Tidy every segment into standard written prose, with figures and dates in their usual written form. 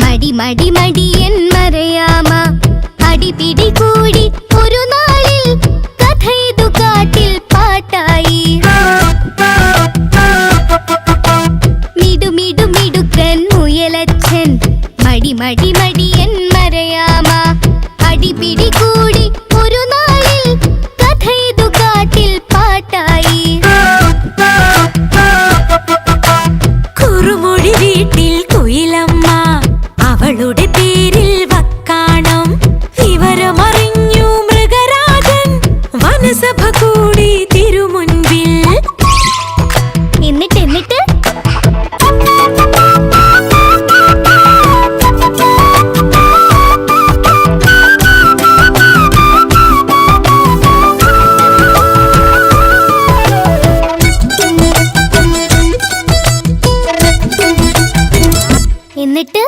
മടി മടി മടിയൻ മറയാമ അടിപിടി കൂടി ഒരു നാളിൽ കഥയിതു കാട്ടിൽ പാട്ടായി മിടുമിടു മിടുക്കൻ മുയലച്ഛൻ മടി മടി മടിയൻ മറയാമ അടിപിടി കൂടി ഒരു നാളിൽ കഥയിതു കാട്ടിൽ പാട്ടായി കുറുമൊഴി വീട്ടിൽ കുയിലമ്മ അവളുടെ പേരിൽ വക്കാണം വിവരമറിഞ്ഞു മൃഗരാജൻ വനസഭ കൂടി തിരുമുൻപിൽ എന്നിട്ട്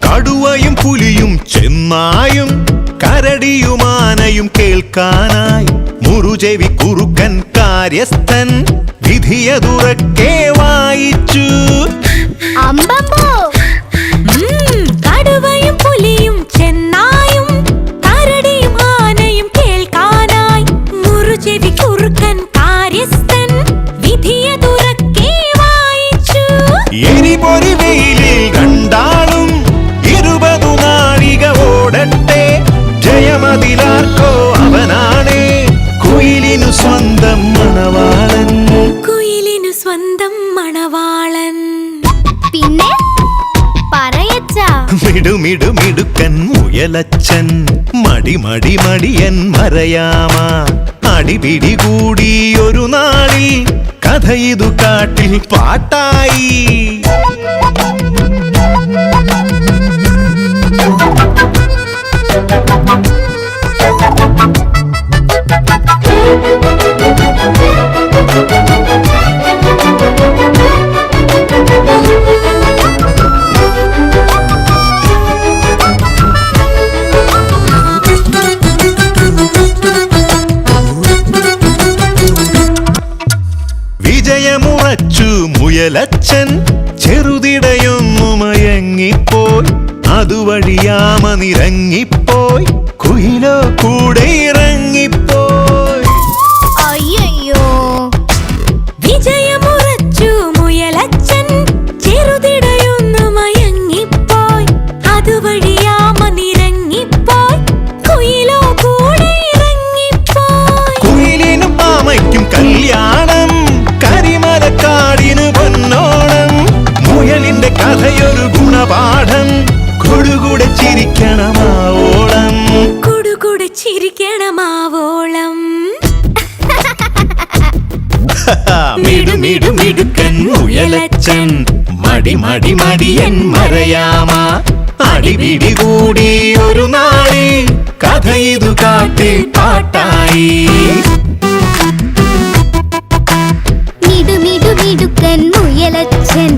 കടുവയും പുലിയും ചെന്നായും കരടിയുമാനയും കേൾക്കാനായി മുറുചെവി കുറുക്കൻ കാര്യസ്ഥൻ വിധിയതുറക്കെ വായിച്ചു. കടുവയും പുലിയും ചെന്നായും കരടിയും ആനയും കേൾക്കാനായി മുറുചെവി കുറുക്കൻ കാര്യസ്ഥൻ വിധിയതുറക്കെ വായിച്ചു. എരിപൊരി വെയിലിൽ കണ്ടാളും 20 നാഴിക ഓടട്ടെ ജയമതിലാർക്കോ അവനാണേ കുയിലിനു സ്വന്തം മണവാളൻ. കുയിലിനു സ്വന്തം മണവാളൻ. പിന്നെ പറയച്ചാ മിടുമിടുമിടുക്കൻ മുയലച്ഛൻ മടി മടി മടിയൻ മറയാമ അടിപിടി കൂടി ഒരു നാളിൽ കഥയിതു കാട്ടിൽ പാട്ടായി. വിജയമുറച്ചു മുയലച്ഛൻ ചെറുതിടയൊന്നു മയങ്ങിപ്പോയി അതുവഴിയാമ നിരങ്ങിപ്പോയി കുയിലോ കൂടെ ഇറങ്ങിപ്പോയി. അയ്യോ വിജയമുറച്ചു മുയലച്ഛൻ ചെറുതിടയൊന്നു മയങ്ങിപ്പോയി അതുവഴിയാമ നിരങ്ങിപ്പോയി കുയിലോ കൂടെ ഇറങ്ങിപ്പോയി. കുയിലിനും ആമയ്ക്കും കല്യാണം കരിമലക്കാടിനു പൊന്നോണം മുയലിന്റെ കഥയൊരു ഗുണപാഠം കൊടുകൂടെ ചിരിക്കണമാവോളം കൊടുകൂടെ ചിരിക്കണമാവോളം. മിടുമിടുമിടുക്കൻ മുയലച്ഛൻ മടി മടി മടിയൻ മറയാമ അടിപിടി കൂടി ഒരു നാളിൽ കഥയിതു കാട്ടിൽ പാട്ടായി. മിടുമിടുമിടുക്കൻ മുയലച്ഛൻ